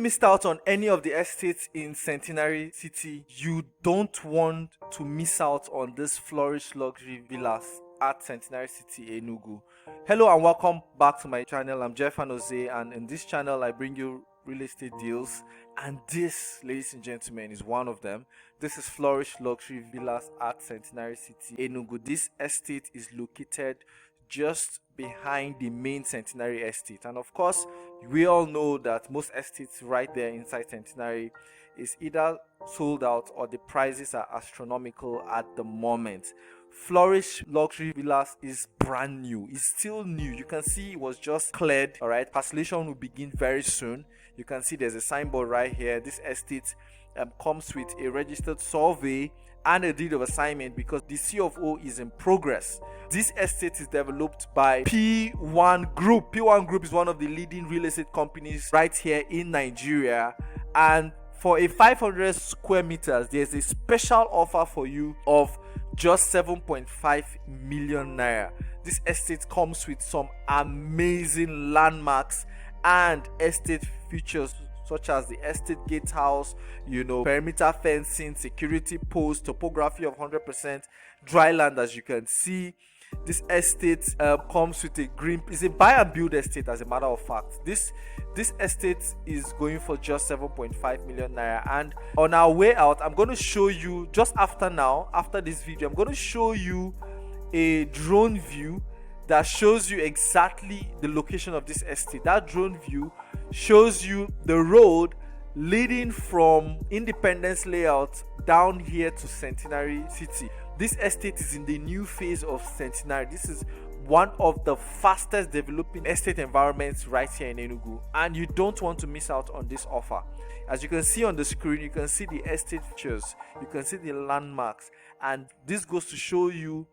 missed out on any of the estates in Centenary City, you don't want to miss out on this Flourish luxury villas at Centenary City, Enugu. Hello and welcome back to my channel. I'm Anozie, and in this channel I bring you real estate deals, and this, ladies and gentlemen, is one of them. This is Flourish luxury villas at Centenary City, Enugu. This estate is located just behind the main Centenary estate, and of course we all know that most estates right there inside Centenary is either sold out or the prices are astronomical at the moment. Flourish luxury villas is brand new. It's still new. You can see it was just cleared. All right, parcelation will begin very soon. You can see there's a signboard right here. This estate comes with a registered survey and a deed of assignment because the C of O is in progress. This estate is developed by PWAN Group. PWAN Group is one of the leading real estate companies right here in Nigeria, and for a 500 square meters there's a special offer for you of just 7.5 million naira. This estate comes with some amazing landmarks and estate features such as the estate GateHouse, perimeter fencing, security post, topography of 100%, dry land. As you can see, this estate comes with it's a buy and build estate. As a matter of fact, this estate is going for just 7.5 million naira. And on our way out, I'm going to show you just after this video, I'm going to show you a drone view that shows you exactly the location of this estate. That drone view shows you the road leading from Independence Layout down here to Centenary City. This estate is in the new phase of Centenary. This is one of the fastest developing estate environments right here in Enugu, and you don't want to miss out on this offer. As you can see on the screen, you can see the estate features, you can see the landmarks, and this goes to show you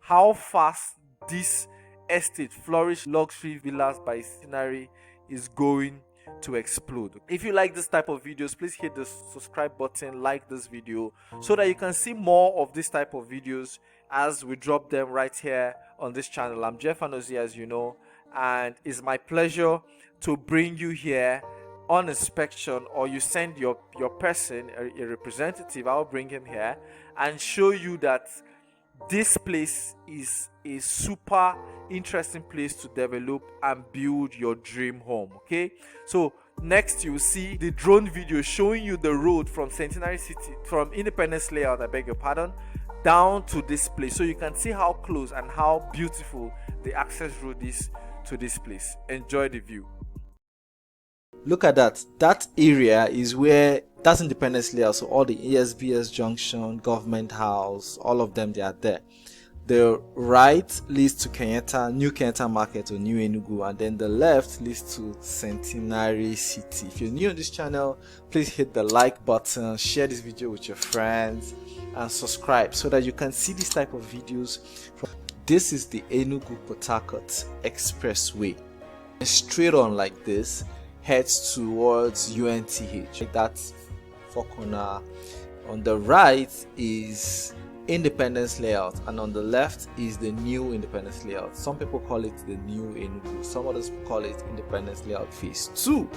how fast this estate, Flourish luxury villas by Centenary, is going to explode. If you like this type of videos, please hit the subscribe button, like this video, so that you can see more of this type of videos as we drop them right here on this channel. I'm Anozie, as you know, and it's my pleasure to bring you here on inspection, or you send your person, a representative. I'll bring him here and show you that this place is a super interesting place to develop and build your dream home. Okay, so next you see the drone video showing you the road from Centenary City, from Independence Layout, I beg your pardon, down to this place, so you can see how close and how beautiful the access road is to this place. Enjoy the view. Look at that area is where that's Independence Layout, so all the ESBS junction, government house, all of them, they are there. The right leads to New Kenyatta Market or New Enugu, and then the left leads to Centenary City. If you're new on this channel, please hit the like button, share this video with your friends, and subscribe so that you can see this type of videos. This is the Enugu Port Harcourt Expressway. And straight on like this heads towards UNTH. Like that four corner. On the right is Independence Layout, and on the left is the new Independence Layout. Some people call it the new Enugu, some others call it Independence Layout Phase 2.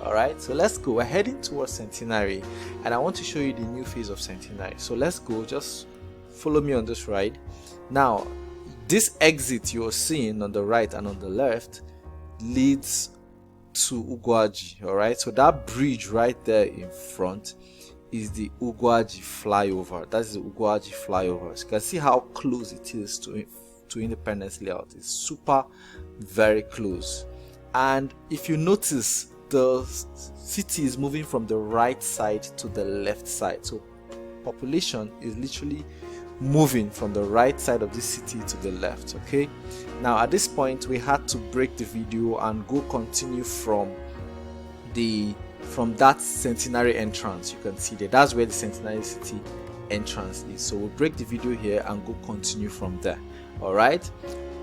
Alright, so let's go. We're heading towards Centenary, and I want to show you the new phase of Centenary. So let's go, just follow me on this ride. Now, this exit you're seeing on the right and on the left leads to Ugwaji. Alright, so that bridge right there in front is the Ugwaji flyover. That's the Ugwaji flyover. So you can see how close it is to Independence Layout. It's super very close. And if you notice, the city is moving from the right side to the left side. So population is literally moving from the right side of this city to the left. Okay, now at this point we had to break the video and go continue from that Centenary entrance. You can see that's where the Centenary City entrance is. So we'll break the video here and go continue from there. All right,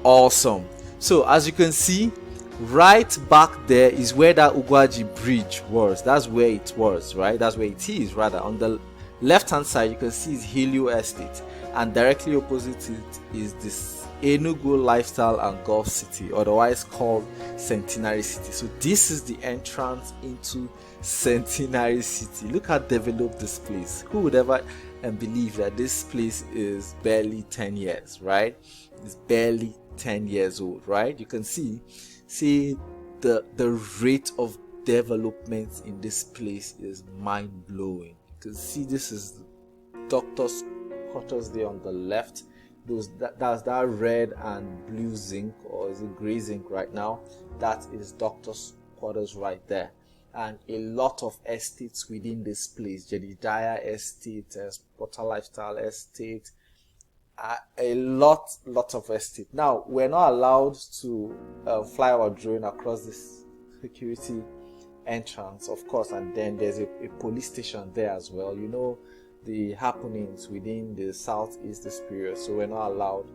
awesome. So as you can see, right back there is where that Ugwaji bridge was. That's where it was, right? That's where it is, rather. On the left hand side you can see is Helio Estate, and directly opposite it is this Enugu Lifestyle and Golf City, otherwise called Centenary City. So this is the entrance into Centenary City. Look how developed this place. Who would ever believe that this place is barely 10 years, right? It's barely 10 years old, right? You can see the rate of development in this place is mind-blowing. You can see this is doctor's quarters there on the left. That's that red and blue zinc, or is it gray zinc right now? That is doctor's quarters right there. And a lot of estates within this place. Jedediah Estate, Porter Lifestyle Estate, a lot of estate. Now, we're not allowed to fly our drone across this security entrance, of course, and then there's a police station there as well. You know the happenings within the southeast this period, so we're not allowed.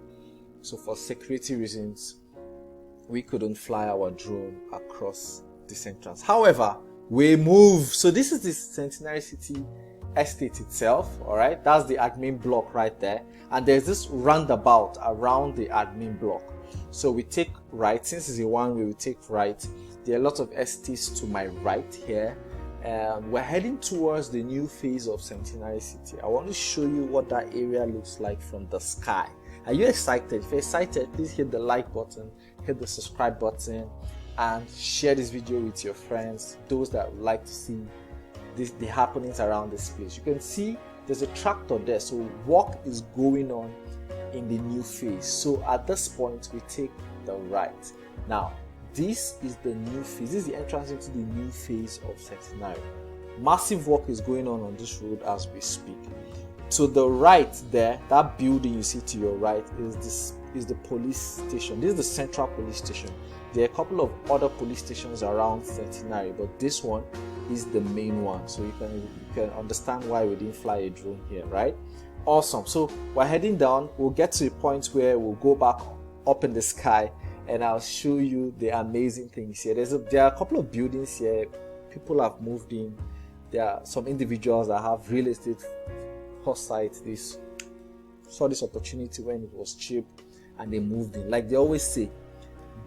So for security reasons, we couldn't fly our drone across this entrance. However, we move. So this is the Centenary City estate itself. All right, that's the admin block right there, and there's this roundabout around the admin block. So we take right. Since it's a one-way, we take right. There are a lot of estates to my right here. We're heading towards the new phase of Centenary City. I want to show you what that area looks like from the sky. Are you excited? If you're excited, please hit the like button, hit the subscribe button, and share this video with your friends, those that would like to see the happenings around this place. You can see there's a tractor there, so work is going on in the new phase. So at this point, we take the right. Now, this is the new phase. This is the entrance into the new phase of Centenary. Massive work is going on this road as we speak. To the right there, that building you see to your right is the police station. This is the central police station. There are a couple of other police stations around Centenary, but this one is the main one. So you can understand why we didn't fly a drone here, right? Awesome. So we're heading down. We'll get to a point where we'll go back up in the sky, and I'll show you the amazing things here. There are a couple of buildings here. People have moved in. There are some individuals that have real estate foresight. They saw this opportunity when it was cheap, and they moved in. Like they always say,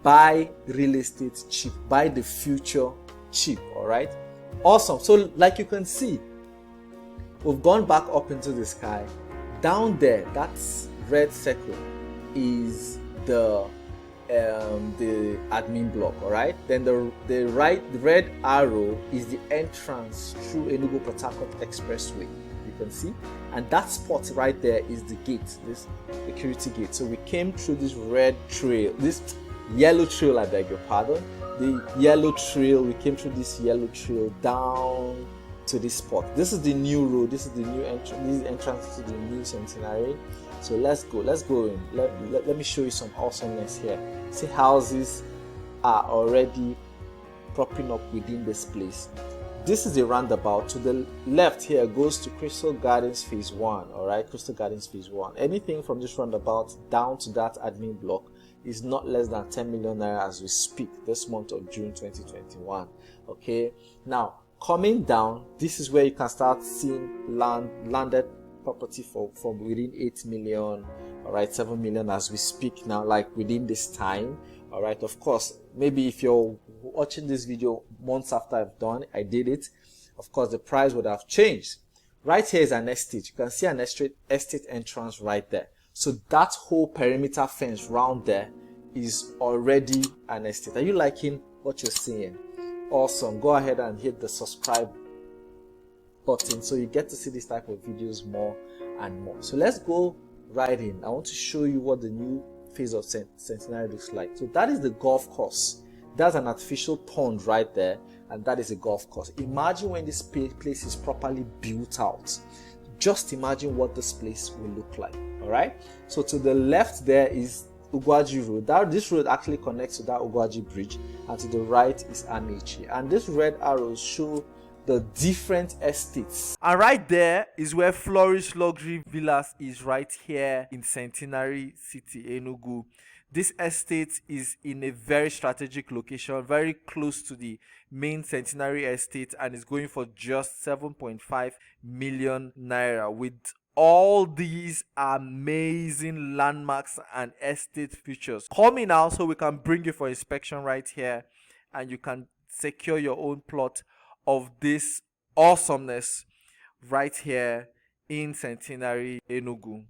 buy real estate cheap, buy the future cheap. All right, awesome. So like you can see, we've gone back up into the sky. Down there, that red circle is the admin block. All right, then the red arrow is the entrance through Enugu Port Harcourt Expressway. You can see, and that spot right there is the gate, this security gate. So we came through this red trail, this yellow trail, I beg your pardon, the yellow trail. We came through this yellow trail down to this spot. This is the new road. This is the new entrance. This is entrance to the new Centenary. So let's go in. Let me show you some awesomeness here. See, houses are already propping up within this place. This is a roundabout. To the left here goes to Crystal Gardens Phase 1. All right, Crystal Gardens Phase 1. Anything from this roundabout down to that admin block is not less than 10 million naira as we speak this month of June 2021. Okay, now coming down, this is where you can start seeing landed property from within 8 million, all right, 7 million as we speak now, like within this time. All right, of course, maybe if you're watching this video months after I did it, of course the price would have changed. Right here is an estate. You can see an estate entrance right there. So that whole perimeter fence round there is already an estate. Are you liking what you're seeing? Awesome. Go ahead and hit the subscribe button so you get to see this type of videos more and more. So let's go right in. I want to show you what the new phase of Centenary looks like. So that is the golf course. That's an artificial pond right there, and that is a golf course. Imagine when this place is properly built out. Just imagine what this place will look like. All right, so to the left there is Ugwaji Road. This road actually connects to that Ugwaji Bridge, and to the right is Anozie. And these red arrows show the different estates. And right there is where Flourish Luxury Villas is, right here in Centenary City, Enugu. This estate is in a very strategic location, very close to the main Centenary estate, and is going for just 7.5 million naira with all these amazing landmarks and estate features. Coming out so we can bring you for inspection right here, and you can secure your own plot of this awesomeness right here in Centenary, Enugu.